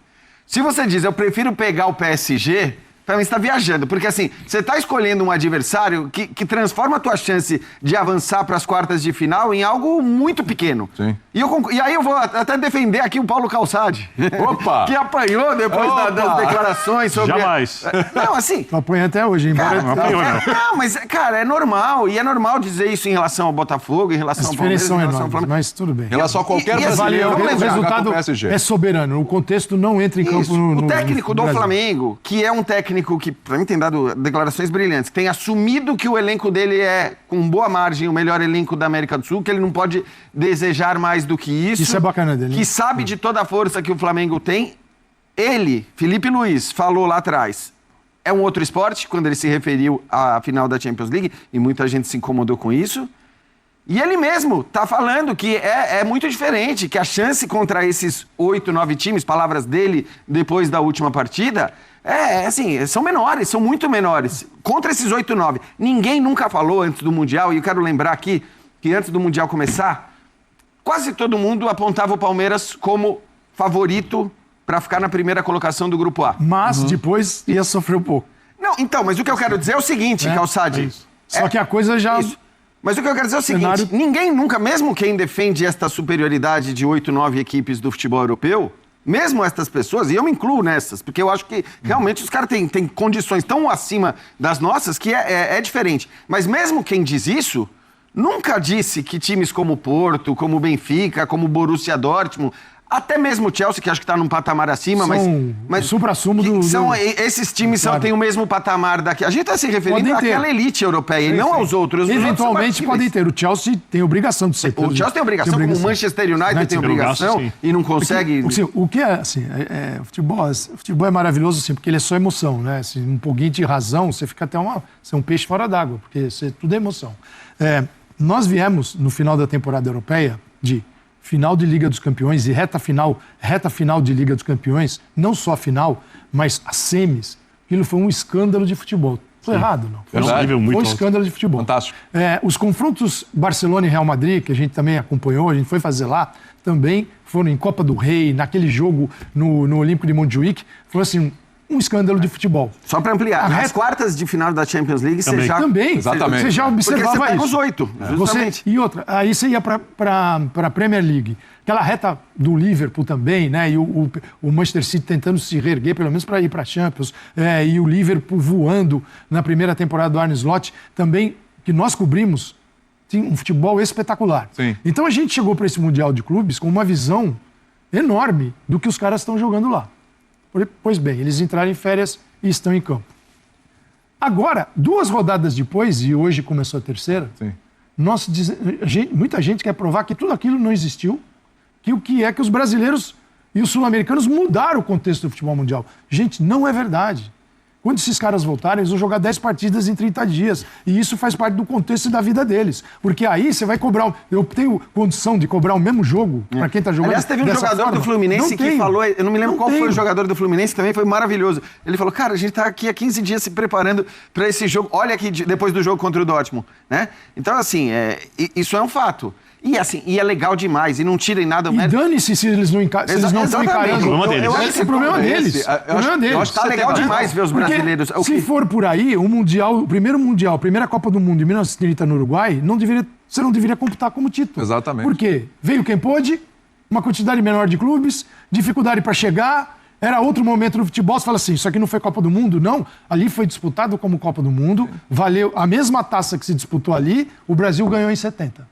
S5: Se você diz, eu prefiro pegar o PSG... Para mim, você está viajando, porque assim, você está escolhendo um adversário que transforma a tua chance de avançar para as quartas de final em algo muito pequeno.
S2: Sim.
S5: E aí eu vou até defender aqui o Paulo Calçade.
S2: Opa!
S5: Que apanhou depois das declarações sobre...
S3: Jamais.
S5: Não, assim...
S4: Apanha até hoje, embora...
S3: Não apanhou, não.
S5: Não, mas, cara, é normal. E é normal dizer isso em relação ao Botafogo, em relação ao Palmeiras, em relação ao Flamengo.
S4: Mas tudo bem.
S2: Em relação a qualquer brasileiro,
S4: o resultado é soberano. O contexto não entra em campo
S5: O técnico do Flamengo, que é um técnico que, para mim, tem dado declarações brilhantes, tem assumido que o elenco dele é, com boa margem, o melhor elenco da América do Sul, que ele não pode desejar mais do que isso.
S4: Isso é bacana dele.
S5: Que sabe de toda a força que o Flamengo tem. Ele, Felipe Luiz, falou lá atrás, é um outro esporte, quando ele se referiu à final da Champions League, e muita gente se incomodou com isso. E ele mesmo está falando que é muito diferente, que a chance contra esses 8, 9 times, palavras dele depois da última partida, assim, são menores, são muito menores. Contra esses 8, 9. Ninguém nunca falou antes do Mundial, e eu quero lembrar aqui que antes do Mundial começar, quase todo mundo apontava o Palmeiras como favorito para ficar na primeira colocação do Grupo A.
S4: Mas depois ia sofrer um pouco.
S5: Não, então, mas o que eu quero dizer é o seguinte, Calçade.
S4: Só que a coisa já...
S5: Isso. Mas o que eu quero dizer é o seguinte, ninguém nunca, mesmo quem defende esta superioridade de 8, 9 equipes do futebol europeu, mesmo estas pessoas, e eu me incluo nessas, porque eu acho que realmente os caras têm condições tão acima das nossas que é diferente. Mas mesmo quem diz isso, nunca disse que times como o Porto, como o Benfica, como o Borussia Dortmund, Até mesmo o Chelsea, que acho que está num patamar acima, mas
S4: o supra-sumo
S5: esses times têm o mesmo patamar daqui. A gente está se referindo àquela elite europeia e não aos outros.
S4: Eventualmente podem ter. O Chelsea tem obrigação de ser.
S5: O Chelsea tem obrigação, como o Manchester United tem obrigação e não consegue...
S4: O que é, assim, o futebol é maravilhoso, assim, porque ele é só emoção, né? Assim, um pouquinho de razão, você fica até você é um peixe fora d'água, porque tudo é emoção. Nós viemos, no final da temporada europeia, de final de Liga dos Campeões e reta final de Liga dos Campeões, não só a final, mas as semis. Aquilo foi um escândalo de futebol. Estou errado, não?
S2: Foi
S4: um escândalo de futebol.
S2: Fantástico.
S4: Os confrontos Barcelona e Real Madrid, que a gente também acompanhou, a gente foi fazer lá, também foram em Copa do Rei, naquele jogo no Olímpico de Montjuic. Foi assim, um escândalo de futebol.
S5: Só para ampliar, nas quartas de final da Champions League, você já...
S4: Também,
S2: exatamente.
S4: Você já observava isso.
S5: Porque você pega os 8, justamente.
S4: E outra, aí você ia para a Premier League. Aquela reta do Liverpool também, né? E o Manchester City tentando se reerguer, pelo menos para ir para a Champions. E o Liverpool voando na primeira temporada do Arne Slot. Também, que nós cobrimos, tinha um futebol espetacular.
S2: Sim.
S4: Então a gente chegou para esse Mundial de Clubes com uma visão enorme do que os caras estão jogando lá. Pois bem, eles entraram em férias e estão em campo. Agora, 2 rodadas depois, e hoje começou a terceira, muita gente quer provar que tudo aquilo não existiu, que o que é que os brasileiros e os sul-americanos mudaram o contexto do futebol mundial. Gente, não é verdade. Quando esses caras voltarem, eles vão jogar 10 partidas em 30 dias. E isso faz parte do contexto da vida deles. Porque aí você vai cobrar... Eu tenho condição de cobrar o mesmo jogo para quem está jogando.
S5: Aliás, teve um jogador do Fluminense que falou... Eu não me lembro qual foi o jogador do Fluminense, também foi maravilhoso. Ele falou, cara, a gente está aqui há 15 dias se preparando para esse jogo. Olha aqui, depois do jogo contra o Dortmund. Né? Então, assim, isso é um fato. E assim, é legal demais, e não tirem nada...
S4: E dane-se se eles não estão encarando.
S3: É
S4: o problema deles.
S5: Eu acho que tá legal demais ver os brasileiros.
S4: Se for por aí, o primeiro Mundial, a primeira Copa do Mundo em 1930 no Uruguai, você não deveria computar como título.
S2: Exatamente.
S4: Por quê? Veio quem pôde, uma quantidade menor de clubes, dificuldade para chegar, era outro momento do futebol, você fala assim, isso aqui não foi Copa do Mundo? Não, ali foi disputado como Copa do Mundo, valeu a mesma taça que se disputou ali, o Brasil ganhou em 70.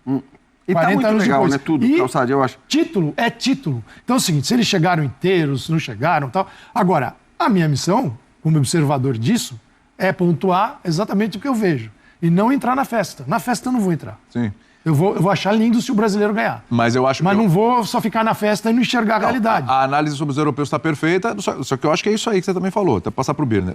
S5: E tá muito legal,
S4: depois.
S5: Né? Tudo, Calçade, eu acho.
S4: Título é título. Então é o seguinte, se eles chegaram inteiros, não chegaram e tal... Agora, a minha missão, como observador disso, é pontuar exatamente o que eu vejo. E não entrar na festa. Na festa eu não vou entrar.
S2: Sim.
S4: Eu vou achar lindo se o brasileiro ganhar.
S2: Mas eu acho
S4: Mas não vou só ficar na festa e não enxergar a realidade.
S2: A análise sobre os europeus está perfeita, só que eu acho que é isso aí que você também falou. Até passar para o Birner.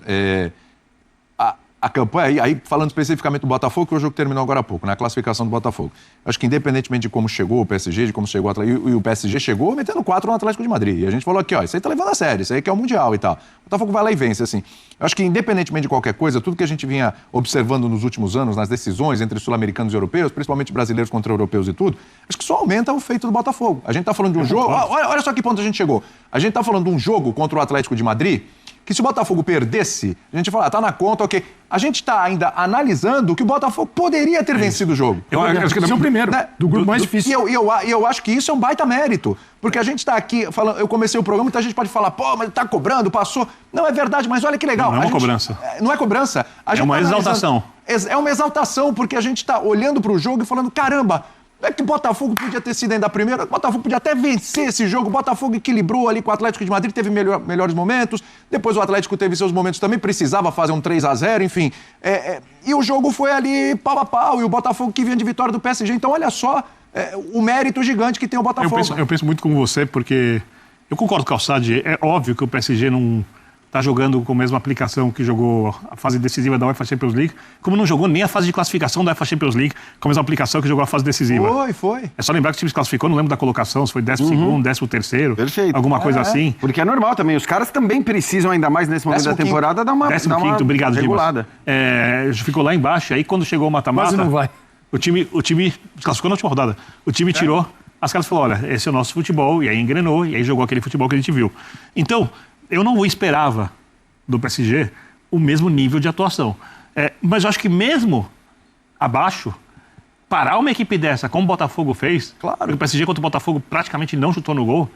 S2: A campanha, aí falando especificamente do Botafogo, que o jogo terminou agora há pouco, na classificação do Botafogo. Acho que independentemente de como chegou o PSG, de como chegou o Atlético, e o PSG chegou metendo 4 no Atlético de Madrid. E a gente falou aqui, isso aí tá levando a sério, isso aí que é o Mundial e tal. O Botafogo vai lá e vence, assim. Eu acho que independentemente de qualquer coisa, tudo que a gente vinha observando nos últimos anos, nas decisões entre sul-americanos e europeus, principalmente brasileiros contra europeus e tudo, acho que só aumenta o feito do Botafogo. A gente tá falando de um jogo... Olha só que ponto a gente chegou. A gente tá falando de um jogo contra o Atlético de Madrid, que se o Botafogo perdesse, a gente fala, tá na conta, ok. A gente está ainda analisando que o Botafogo poderia ter vencido o jogo.
S4: Eu acho que é o primeiro, né? Do grupo mais difícil.
S2: E eu acho que isso é um baita mérito. Porque a gente está aqui falando, eu comecei o programa, então a gente pode falar, pô, mas tá cobrando, passou. Não, é verdade, mas olha que legal.
S3: Não é uma cobrança.
S2: Não é cobrança.
S3: É uma exaltação.
S2: É uma exaltação, porque a gente está olhando para o jogo e falando, caramba, é que o Botafogo podia ter sido ainda primeiro, o Botafogo podia até vencer esse jogo, o Botafogo equilibrou ali com o Atlético de Madrid, teve melhores momentos, depois o Atlético teve seus momentos também, precisava fazer um 3-0, enfim. E o jogo foi ali pau a pau, e o Botafogo que vinha de vitória do PSG, então olha só o mérito gigante que tem o Botafogo.
S3: Eu penso muito como você, porque eu concordo com o Calçade, é óbvio que o PSG não está jogando com a mesma aplicação que jogou a fase decisiva da UEFA Champions League, como não jogou nem a fase de classificação da UEFA Champions League com a mesma aplicação que jogou a fase decisiva.
S2: Foi.
S3: É só lembrar que o time se classificou, não lembro da colocação, se foi 12º, 13º,
S5: perfeito.
S3: Alguma coisa assim.
S5: Porque é normal também, os caras também precisam, ainda mais nesse momento da temporada, dar uma
S3: 15º, obrigado, regulada. Ficou lá embaixo, aí quando chegou o mata-mata...
S4: Quase não vai.
S3: O time se classificou na última rodada. O time tirou, as caras falaram, olha, esse é o nosso futebol, e aí engrenou, e aí jogou aquele futebol que a gente viu. Então, eu não esperava do PSG o mesmo nível de atuação. Mas eu acho que mesmo abaixo, parar uma equipe dessa, como o Botafogo fez, claro, porque o PSG contra o Botafogo praticamente não chutou no gol,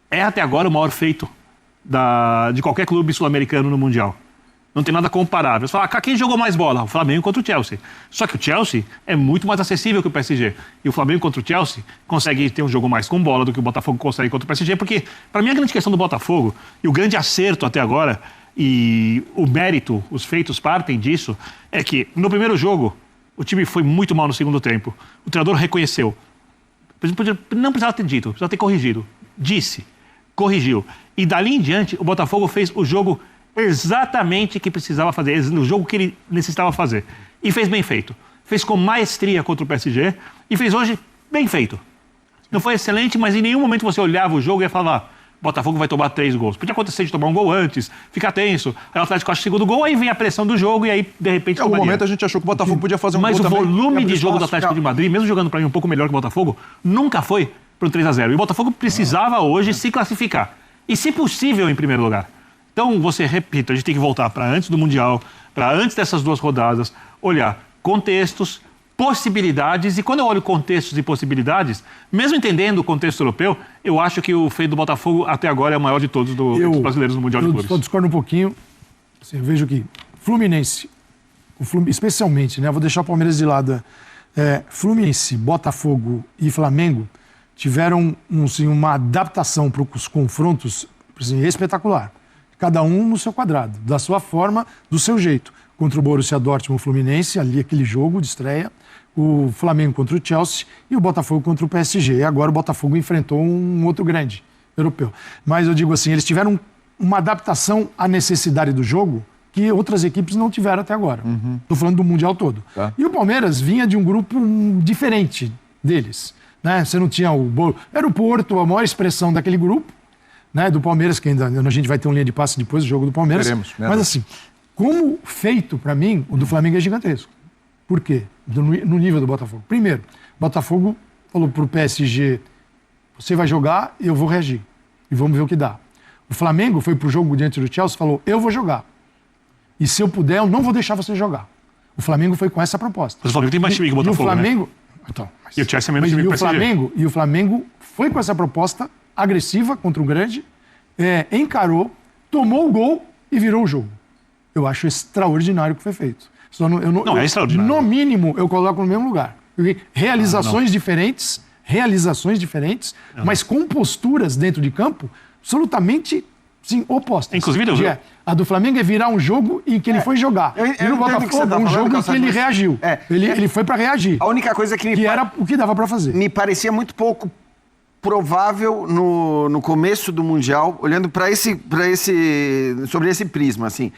S3: é até agora o maior feito de qualquer clube sul-americano no Mundial. Não tem nada comparável. Você fala, quem jogou mais bola? O Flamengo contra o Chelsea. Só que o Chelsea é muito mais acessível que o PSG. E o Flamengo contra o Chelsea consegue ter um jogo mais com bola do que o Botafogo consegue contra o PSG, porque, para mim, a grande questão do Botafogo, e o grande acerto até agora, e o mérito, os feitos partem disso, é que no primeiro jogo, o time foi muito mal no segundo tempo. O treinador reconheceu. Não precisava ter dito, precisava ter corrigido. Disse, corrigiu. E dali em diante, o Botafogo fez o jogo exatamente que precisava fazer, o jogo que ele necessitava fazer. E fez bem feito. Fez com maestria contra o PSG e fez hoje bem feito. Não foi excelente, mas em nenhum momento você olhava o jogo e ia falar, Botafogo vai tomar 3 gols. Podia acontecer de tomar um gol antes, ficar tenso. Aí o Atlético acha o segundo gol, aí vem a pressão do jogo e aí, de repente...
S2: Em algum momento a gente achou que o Botafogo podia fazer um gol também.
S3: Mas o volume de jogo do Atlético de Madrid, mesmo jogando para mim um pouco melhor que o Botafogo, nunca foi para o 3-0. E o Botafogo precisava hoje se classificar. E, se possível, em primeiro lugar. Então, repito, a gente tem que voltar para antes do Mundial, para antes dessas 2 rodadas, olhar contextos, possibilidades, e quando eu olho contextos e possibilidades, mesmo entendendo o contexto europeu, eu acho que o feito do Botafogo até agora é o maior de todos dos brasileiros no Mundial de Clubes.
S4: Eu discordo um pouquinho. Assim, eu vejo que Fluminense, especialmente, né? Vou deixar o Palmeiras de lado. Fluminense, Botafogo e Flamengo tiveram uma adaptação para os confrontos espetacular. Cada um no seu quadrado, da sua forma, do seu jeito. Contra o Borussia Dortmund, o Fluminense, ali aquele jogo de estreia, o Flamengo contra o Chelsea e o Botafogo contra o PSG. E agora o Botafogo enfrentou um outro grande europeu. Mas eu digo assim, eles tiveram uma adaptação à necessidade do jogo que outras equipes não tiveram até agora. Estou falando do Mundial todo. Tá. E o Palmeiras vinha de um grupo diferente deles. Né? Você não tinha era o Porto, a maior expressão daquele grupo, né? Do Palmeiras, que ainda a gente vai ter uma linha de passe depois do jogo do Palmeiras.
S2: Queremos, né?
S4: Mas assim, como feito, para mim, o do Flamengo é gigantesco. Por quê? No nível do Botafogo. Primeiro, o Botafogo falou pro PSG, você vai jogar e eu vou reagir. E vamos ver o que dá. O Flamengo foi pro jogo diante do Chelsea e falou, eu vou jogar. E se eu puder, eu não vou deixar você jogar. O Flamengo foi com essa proposta.
S3: Mas o Flamengo tem mais time que o Botafogo,
S4: e o Flamengo,
S3: né? Então, e o Chelsea é menos time que o
S4: PSG. E o Flamengo foi com essa proposta agressiva contra o grande, encarou, tomou o gol e virou o jogo. Eu acho extraordinário o que foi feito.
S3: É extraordinário.
S4: No mínimo, eu coloco no mesmo lugar. Realizações diferentes, mas com posturas dentro de campo absolutamente opostas.
S3: Inclusive,
S4: a do Flamengo é virar um jogo em que ele foi jogar. E no Botafogo, um jogo em que ele reagiu. Ele foi para reagir.
S5: A única coisa que
S4: era o que dava para fazer.
S5: Me parecia muito pouco provável no começo do Mundial, olhando sobre esse prisma, assim.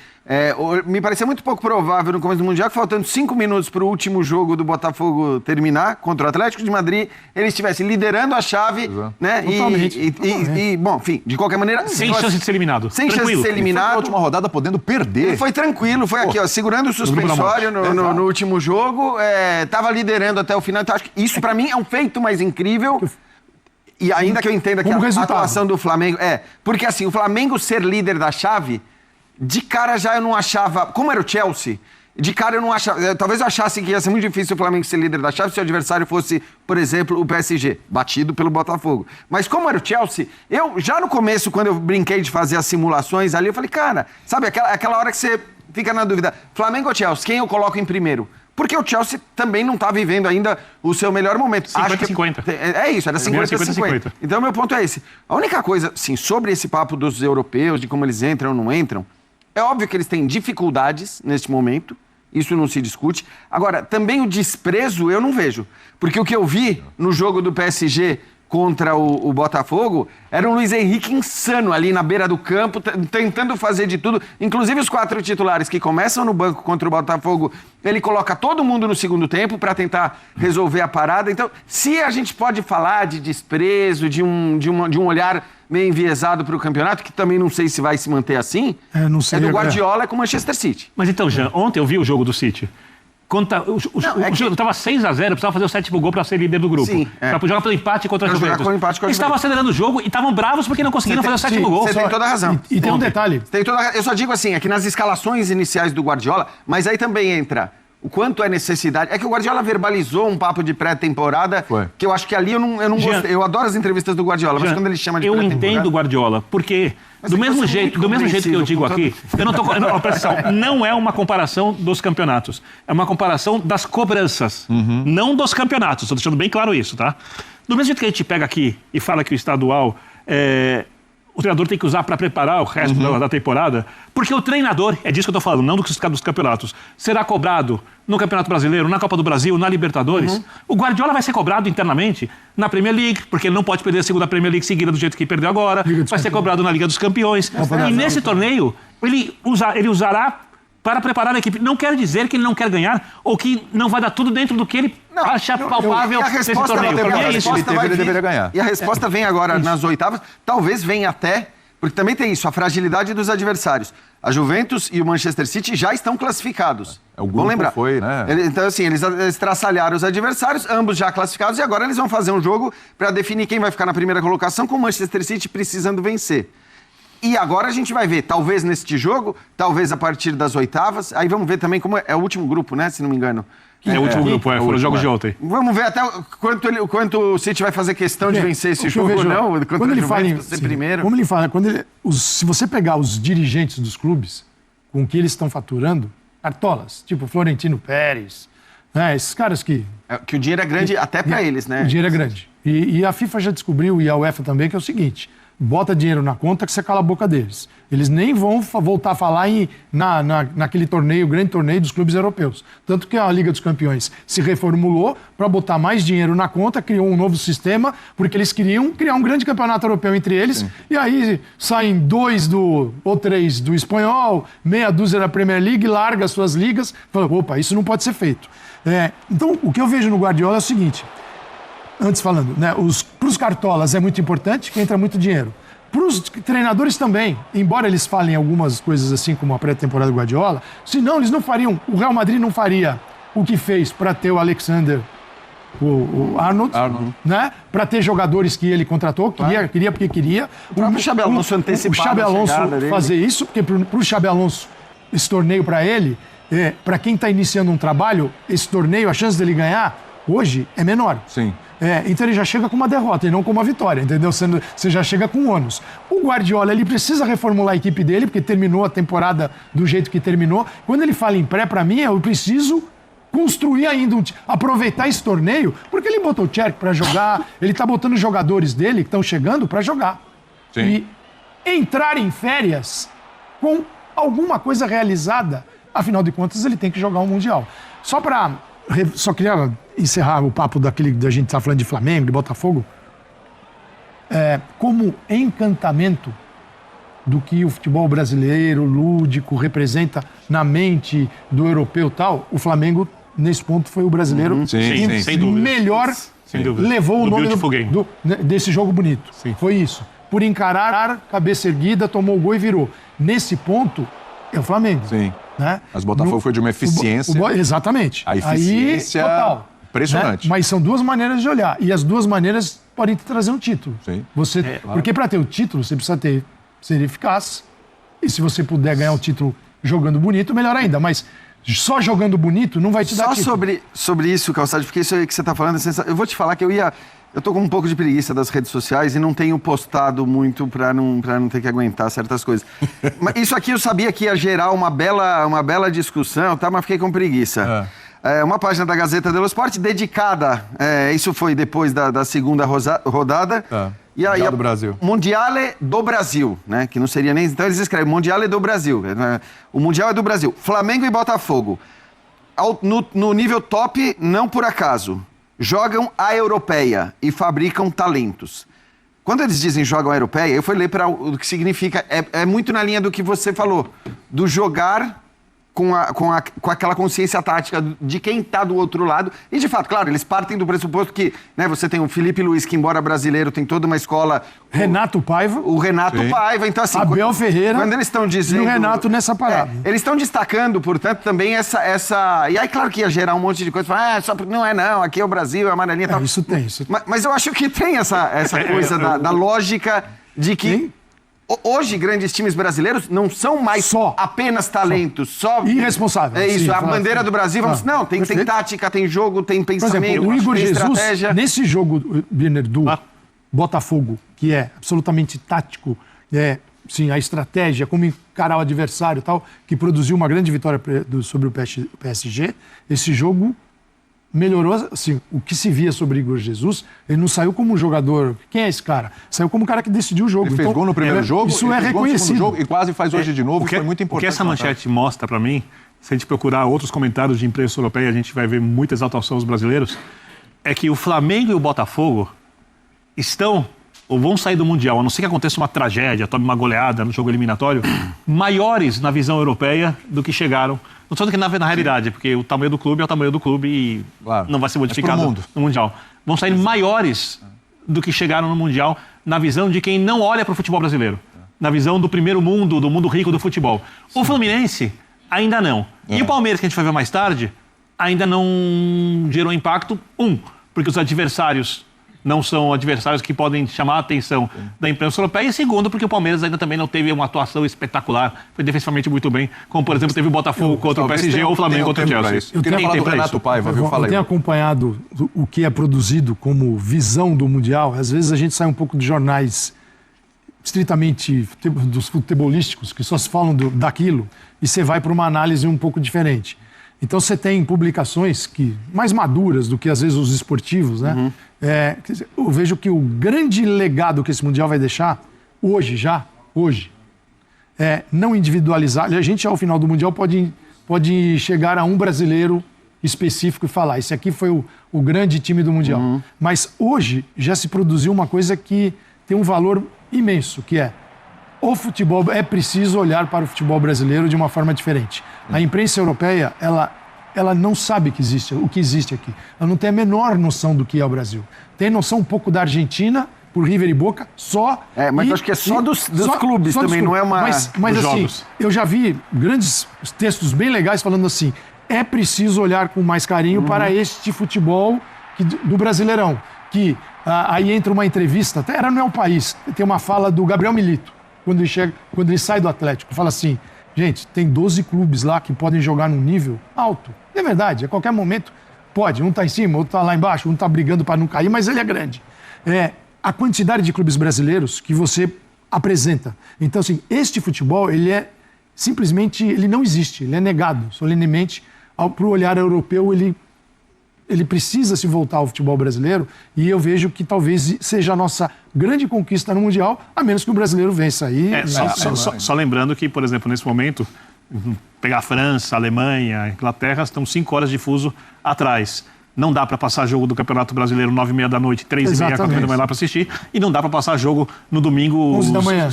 S5: Me parecia muito pouco provável no começo do Mundial que, faltando 5 minutos para o último jogo do Botafogo terminar, contra o Atlético de Madrid, ele estivesse liderando a chave, né? E, bom, enfim, de qualquer maneira...
S3: Sem chance de ser eliminado.
S5: Sem chance de ser eliminado.
S2: Na última rodada, podendo perder.
S5: Ele foi tranquilo, foi aqui, ó, segurando o suspensório no último jogo, estava liderando até o final. Então, acho que isso, para mim, é um feito mais incrível... E ainda que eu entenda que a atuação do Flamengo... porque assim, o Flamengo ser líder da chave, de cara já eu não achava... Como era o Chelsea, de cara eu não achava... Talvez eu achasse que ia ser muito difícil o Flamengo ser líder da chave se o adversário fosse, por exemplo, o PSG, batido pelo Botafogo. Mas como era o Chelsea, eu já no começo, quando eu brinquei de fazer as simulações ali, eu falei, cara, sabe aquela hora que você fica na dúvida, Flamengo ou Chelsea, quem eu coloco em primeiro? Porque o Chelsea também não está vivendo ainda o seu melhor momento.
S3: 50-50.
S5: É isso, era 50-50. Então, meu ponto é esse. A única coisa, sim, sobre esse papo dos europeus, de como eles entram ou não entram, é óbvio que eles têm dificuldades neste momento, isso não se discute. Agora, também o desprezo eu não vejo. Porque o que eu vi no jogo do PSG contra o Botafogo era um Luiz Henrique insano ali na beira do campo, tentando fazer de tudo. Inclusive os 4 titulares que começam no banco contra o Botafogo, ele coloca todo mundo no segundo tempo para tentar resolver a parada. Então, se a gente pode falar de desprezo, de um olhar meio enviesado para o campeonato, que também não sei se vai se manter assim,
S4: não sei,
S5: do Guardiola com o Manchester City.
S3: Mas então, Jean, ontem eu vi o jogo do City. O jogo estava 6-0, precisava fazer o 7º gol para ser líder do grupo.
S5: Sim,
S3: para jogar pelo empate contra a Juventus. Eles estavam acelerando o jogo e estavam bravos porque não conseguiram fazer o 7º gol.
S5: Você tem toda a razão.
S4: E tem um detalhe.
S5: Eu só digo assim, é que nas escalações iniciais do Guardiola, mas aí também entra o quanto é necessidade. É que o Guardiola verbalizou um papo de pré-temporada, que eu acho que ali eu não gostei. Eu adoro as entrevistas do Guardiola, mas quando ele chama de pré-temporada...
S3: Eu entendo o Guardiola, porque do mesmo jeito que eu digo aqui, eu não tô, presta atenção, não é uma comparação dos campeonatos, é uma comparação das cobranças, não dos campeonatos, estou deixando bem claro isso, tá? Do mesmo jeito que a gente pega aqui e fala que o estadual o treinador tem que usar para preparar o resto da temporada, porque o treinador, é disso que eu estou falando, não dos campeonatos, será cobrado no Campeonato Brasileiro, na Copa do Brasil, na Libertadores. O Guardiola vai ser cobrado internamente na Premier League, porque ele não pode perder a segunda Premier League seguida do jeito que perdeu agora, vai ser cobrado na Liga dos Campeões. E nesse torneio, ele usará para preparar a equipe. Não quer dizer que ele não quer ganhar ou que não vai dar tudo dentro do que ele acha palpável nesse torneio.
S2: Ele deveria ganhar.
S5: E a resposta vem agora nas oitavas. Talvez venha até, porque também tem isso, a fragilidade dos adversários. A Juventus e o Manchester City já estão classificados.
S2: O grupo
S5: lembrar.
S2: Foi, né?
S5: Então, assim, eles traçalharam os adversários, ambos já classificados, e agora eles vão fazer um jogo para definir quem vai ficar na primeira colocação, com o Manchester City precisando vencer. E agora a gente vai ver, talvez neste jogo, talvez a partir das oitavas, aí vamos ver também como é o último grupo, né, se não me engano.
S3: É o último grupo, foram os jogos de ontem.
S5: Vamos ver até quanto o City vai fazer questão de vencer esse jogo ou não.
S4: Quando ele fala
S5: primeiro.
S4: Como ele fala, se você pegar os dirigentes dos clubes, com o que eles estão faturando, cartolas, tipo Florentino Pérez, né, esses caras que
S5: o dinheiro é grande até para eles, né?
S4: O dinheiro é grande. E a FIFA já descobriu, e a UEFA também, que é o seguinte: bota dinheiro na conta que você cala a boca deles. Eles nem vão voltar a falar naquele torneio, grande torneio dos clubes europeus. Tanto que a Liga dos Campeões se reformulou para botar mais dinheiro na conta, criou um novo sistema, porque eles queriam criar um grande campeonato europeu entre eles. Sim. E aí saem 2 ou 3 do espanhol, meia dúzia da Premier League, larga as suas ligas. Fala, opa, isso não pode ser feito. Então, o que eu vejo no Guardiola é o seguinte: antes falando, né, para os cartolas é muito importante, que entra muito dinheiro. Para os treinadores também, embora eles falem algumas coisas assim como a pré-temporada do Guardiola, senão eles não fariam, o Real Madrid não faria o que fez para ter o Alexander, o Arnold. Né? Para ter jogadores que ele contratou, queria porque queria.
S5: O Xabi Alonso antecipado.
S4: O Xabi Alonso fazer isso, porque para o Xabi Alonso, esse torneio para ele, para quem está iniciando um trabalho, esse torneio, a chance dele ganhar, hoje, é menor.
S2: Sim.
S4: Então ele já chega com uma derrota e não com uma vitória, entendeu? Você já chega com ônus. O Guardiola, ele precisa reformular a equipe dele, porque terminou a temporada do jeito que terminou. Quando ele fala em pré, pra mim, eu preciso construir ainda, aproveitar esse torneio, porque ele botou o Tcherk pra jogar, ele tá botando os jogadores dele que estão chegando pra jogar.
S2: Sim.
S4: E entrar em férias com alguma coisa realizada, afinal de contas, ele tem que jogar um Mundial. Só queria encerrar o papo daquele da gente tá falando de Flamengo, de Botafogo. Como encantamento do que o futebol brasileiro, lúdico, representa na mente do europeu e tal, o Flamengo, nesse ponto, foi o brasileiro que
S3: sem dúvida.
S4: Melhor levou o nome desse jogo bonito.
S3: Sim.
S4: Foi isso. Por encarar, cabeça erguida, tomou o gol e virou. Nesse ponto, é o Flamengo.
S2: Sim.
S4: Né?
S2: Mas o Botafogo foi de uma eficiência.
S4: Exatamente.
S2: A eficiência
S4: total,
S2: impressionante.
S4: Né? Mas são duas maneiras de olhar. E as duas maneiras podem te trazer um título.
S2: Sim.
S4: Claro. Porque para ter o título, você precisa ser eficaz. E se você puder ganhar o título jogando bonito, melhor ainda. Mas só jogando bonito não vai te dar título.
S5: Só sobre isso, Calçade, porque isso aí que você está falando é sensacional. Eu vou te falar que eu tô com um pouco de preguiça das redes sociais e não tenho postado muito para não ter que aguentar certas coisas. Mas isso aqui eu sabia que ia gerar uma bela discussão, tá? Mas fiquei com preguiça. Uma página da Gazeta dello Sport dedicada, isso foi depois da segunda rodada. E aí,
S2: do Brasil.
S5: Mondiale do Brasil, né? Que não seria nem... Então eles escrevem Mondiale do Brasil. O Mundial é do Brasil. Flamengo e Botafogo. No nível top, não por acaso. Jogam a europeia e fabricam talentos. Quando eles dizem jogam a europeia, eu fui ler para o que significa. É muito na linha do que você falou, do jogar com aquela consciência tática de quem está do outro lado. E, de fato, claro, eles partem do pressuposto que, né, você tem o Felipe Luiz, que, embora brasileiro, tem toda uma escola...
S4: Renato Paiva.
S5: O Renato Paiva. Então, assim...
S4: Abel Ferreira.
S5: Quando eles estão dizendo...
S4: E o Renato nessa parada.
S5: Eles estão destacando, portanto, também essa... E aí, claro que ia gerar um monte de coisa. Só porque não é não, aqui é o Brasil, é amarelinha e tal.
S4: Isso tem.
S5: Mas eu acho que tem essa coisa da lógica de que... Hoje, grandes times brasileiros não são mais apenas talentos, só
S4: irresponsável.
S5: É isso,
S4: sim,
S5: a bandeira do Brasil, não, tem tática, tem jogo, tem pensamento,
S4: por exemplo, o Igor
S5: tem
S4: Jesus,
S5: estratégia.
S4: nesse jogo, Birner, do Botafogo, que é absolutamente tático, sim, a estratégia, como encarar o adversário e tal, que produziu uma grande vitória sobre o PSG, esse jogo melhorou, assim, o que se via sobre Igor Jesus, ele não saiu como um jogador... Quem é esse cara? Saiu como um cara que decidiu o jogo.
S2: Ele fez gol no primeiro jogo,
S4: isso é reconhecido.
S2: Jogo, e quase faz hoje de novo, foi muito importante.
S3: O que essa manchete mostra para mim, se a gente procurar outros comentários de imprensa europeia, a gente vai ver muita exaltação aos brasileiros, é que o Flamengo e o Botafogo estão, ou vão sair do Mundial, a não ser que aconteça uma tragédia, tome uma goleada no jogo eliminatório, maiores na visão europeia do que chegaram. Não estou dizendo que na realidade, porque o tamanho do clube é o tamanho do clube e não vai ser modificado no Mundial. Vão sair maiores do que chegaram no Mundial na visão de quem não olha para o futebol brasileiro. Na visão do primeiro mundo, do mundo rico do futebol. O Fluminense, ainda não. E o Palmeiras, que a gente vai ver mais tarde, ainda não gerou impacto. Porque os adversários não são adversários que podem chamar a atenção da imprensa europeia. E segundo, porque o Palmeiras ainda também não teve uma atuação espetacular. Foi defensivamente muito bem, como, por exemplo, teve o Botafogo contra o PSG ou o Flamengo contra o Chelsea.
S2: Eu queria falar do Renato Paiva, viu? Fala aí.
S4: Eu tenho acompanhado o que é produzido como visão do Mundial. Às vezes a gente sai um pouco de jornais estritamente dos futebolísticos, que só se falam daquilo, e você vai para uma análise um pouco diferente. Então você tem publicações mais maduras do que às vezes os esportivos, né? Eu vejo que o grande legado que esse Mundial vai deixar, hoje, é não individualizar. A gente, ao final do Mundial, pode chegar a um brasileiro específico e falar, esse aqui foi o grande time do Mundial. Mas hoje já se produziu uma coisa que tem um valor imenso, que é o futebol, é preciso olhar para o futebol brasileiro de uma forma diferente. A imprensa europeia, ela não sabe o que existe aqui. Ela não tem a menor noção do que é o Brasil. Tem noção um pouco da Argentina, por River e Boca, só...
S5: mas acho que é só dos clubes só também, não é uma...
S4: Mas assim, jogos. Eu já vi grandes textos bem legais falando assim, é preciso olhar com mais carinho para este futebol do Brasileirão. Que aí entra uma entrevista, até era no El País, tem uma fala do Gabriel Milito, quando ele sai do Atlético, fala assim, gente, tem 12 clubes lá que podem jogar num nível alto. É verdade, a qualquer momento pode. Um está em cima, outro está lá embaixo, um está brigando para não cair, mas ele é grande. A quantidade de clubes brasileiros que você apresenta. Então, assim, este futebol, ele é simplesmente, ele não existe, ele é negado solenemente. Para o olhar europeu, ele precisa se voltar ao futebol brasileiro e eu vejo que talvez seja a nossa grande conquista no Mundial, a menos que o brasileiro vença aí.
S3: Só lembrando que, por exemplo, nesse momento, pegar a França, a Alemanha, a Inglaterra, estão 5 horas de fuso atrás. Não dá para passar jogo do Campeonato Brasileiro 9h30 da noite, 3h30, 4h da manhã lá para assistir. E não dá para passar jogo no domingo...
S4: 11 da manhã.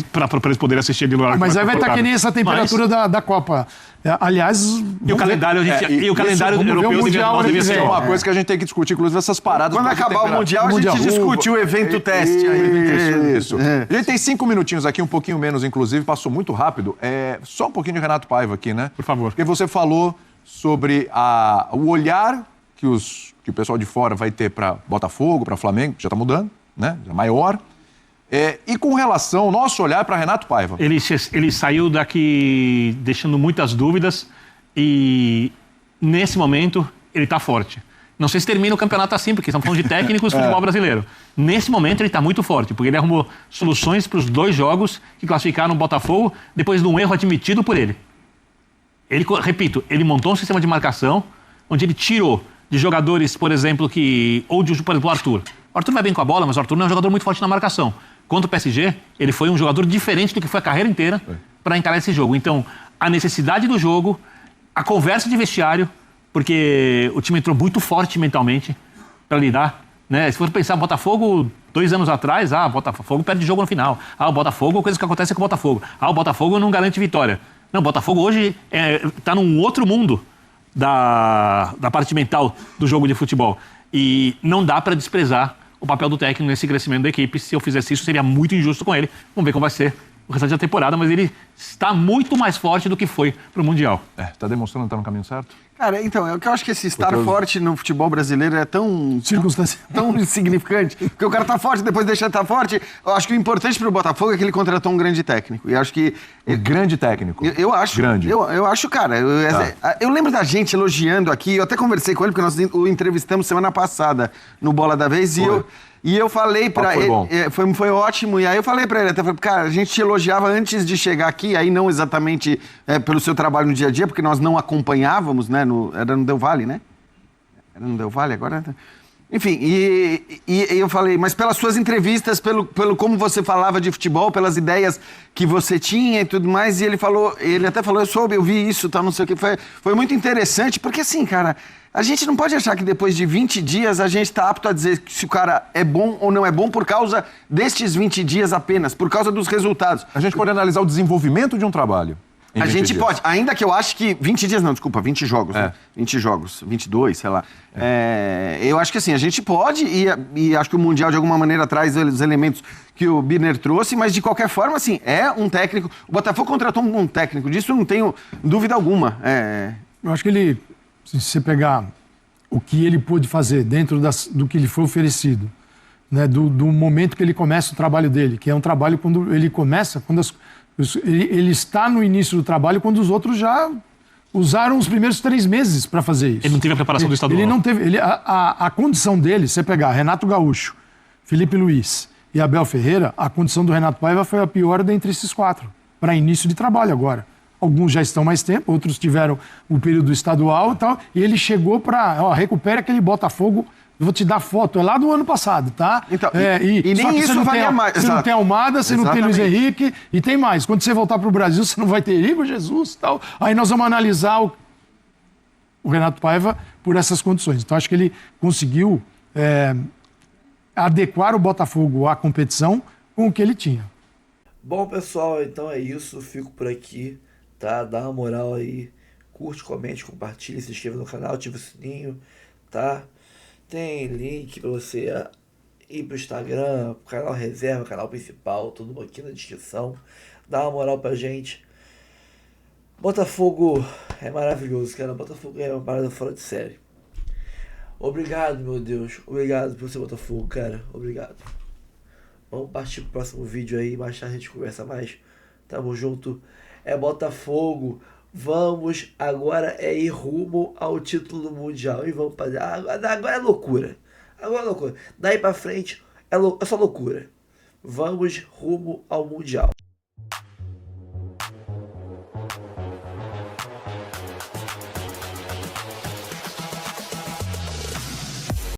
S3: Para eles poderem assistir ali no horário.
S4: Mas aí vai estar que nem essa temperatura da Copa. Aliás...
S3: E o calendário, e o calendário europeu
S2: devia ser uma coisa que a gente tem que discutir, inclusive essas paradas.
S5: Quando acabar o Mundial, a gente discute o evento teste.
S2: Isso. A gente tem 5 minutinhos aqui, um pouquinho menos, inclusive, passou muito rápido. Só um pouquinho de Renato Paiva aqui, né?
S3: Por favor.
S2: Porque você falou sobre o olhar que o pessoal de fora vai ter para Botafogo, para Flamengo, já está mudando, né? Já maior. E com relação ao nosso olhar para Renato Paiva.
S3: Ele saiu daqui deixando muitas dúvidas e, nesse momento, ele está forte. Não sei se termina o campeonato assim, porque estamos falando de técnicos do futebol brasileiro. Nesse momento, ele está muito forte, porque ele arrumou soluções para os 2 jogos que classificaram o Botafogo depois de um erro admitido por ele. Repito, ele montou um sistema de marcação onde ele tirou de jogadores, por exemplo, por exemplo, o Arthur. O Arthur vai bem com a bola, mas o Arthur não é um jogador muito forte na marcação. Contra o PSG, ele foi um jogador diferente do que foi a carreira inteira para encarar esse jogo. Então, a necessidade do jogo, a conversa de vestiário, porque o time entrou muito forte mentalmente para lidar. Né? Se for pensar, Botafogo, 2 anos atrás, o Botafogo perde jogo no final. O Botafogo, coisa que acontece com o Botafogo. O Botafogo não garante vitória. Não, o Botafogo hoje está num outro mundo da parte mental do jogo de futebol. E não dá para desprezar o papel do técnico nesse crescimento da equipe. Se eu fizesse isso, seria muito injusto com ele. Vamos ver como vai ser o restante da temporada, mas ele está muito mais forte do que foi para o Mundial.
S2: Tá demonstrando que tá no caminho certo?
S5: Cara, então, é o que eu acho que esse estar forte no futebol brasileiro é tão insignificante. Porque o cara tá forte, depois deixa de estar forte. Eu acho que o importante pro Botafogo é que ele contratou um grande técnico. E acho que...
S2: grande técnico.
S5: Eu acho.
S2: Grande.
S5: Eu acho, cara. Eu lembro da gente elogiando aqui, eu até conversei com ele, porque nós o entrevistamos semana passada no Bola da Vez, e eu falei pra ele... Foi ótimo, e aí eu falei pra ele, até falei, cara, a gente te elogiava antes de chegar aqui, aí não exatamente pelo seu trabalho no dia a dia, porque nós não acompanhávamos, né? Era no Del Valle, né? Era no Del Valle agora? Enfim, e eu falei, mas pelas suas entrevistas, pelo como você falava de futebol, pelas ideias que você tinha e tudo mais, e ele até falou, eu vi isso, tal, não sei o que, foi muito interessante, porque assim, cara, a gente não pode achar que depois de 20 dias a gente tá apto a dizer se o cara é bom ou não é bom por causa destes 20 dias apenas, por causa dos resultados.
S2: A gente pode analisar o desenvolvimento de um trabalio.
S5: A gente pode, ainda que eu acho que 20 dias não, desculpa, 20 jogos, né? 20 jogos, 22, sei lá. Eu acho que assim, a gente pode e acho que o Mundial de alguma maneira traz os elementos que o Birner trouxe, mas de qualquer forma, assim, é um técnico. O Botafogo contratou um técnico, disso eu não tenho dúvida alguma.
S4: Eu acho que ele, se você pegar o que ele pôde fazer dentro do que lhe foi oferecido, né, do momento que ele começa o trabalho dele, que é um trabalho quando ele começa, ele está no início do trabalho quando os outros já usaram os primeiros 3 meses para fazer isso.
S3: Ele não teve a preparação do estadual.
S4: Ele não teve. A condição dele, você pegar Renato Gaúcho, Felipe Luiz e Abel Ferreira, a condição do Renato Paiva foi a pior dentre esses 4, para início de trabalho agora. Alguns já estão mais tempo, outros tiveram o período estadual e tal, e ele chegou para, recupere aquele Botafogo. Eu vou te dar foto, é lá do ano passado, tá?
S5: Então, e nem isso valia mais.
S4: Você não tem Almada, você não tem Luiz Henrique, e tem mais. Quando você voltar para o Brasil, você não vai ter Igor Jesus e tal. Aí nós vamos analisar o Renato Paiva por essas condições. Então, acho que ele conseguiu adequar o Botafogo à competição com o que ele tinha.
S1: Bom, pessoal, então é isso. Fico por aqui, tá? Dá uma moral aí. Curte, comente, compartilhe, se inscreva no canal, ativa o sininho, tá? Tem link para você ir pro Instagram, pro canal reserva, canal principal, tudo aqui na descrição. Dá uma moral pra gente. Botafogo é maravilhoso, cara. Botafogo é uma parada fora de série. Obrigado, meu Deus. Obrigado por ser Botafogo, cara. Obrigado. Vamos partir pro próximo vídeo aí. Mais tarde a gente conversa mais. Tamo junto. É Botafogo. Vamos agora ir rumo ao título mundial. E vamos fazer. Agora é loucura. Agora é loucura. Daí pra frente é só loucura. Vamos rumo ao mundial.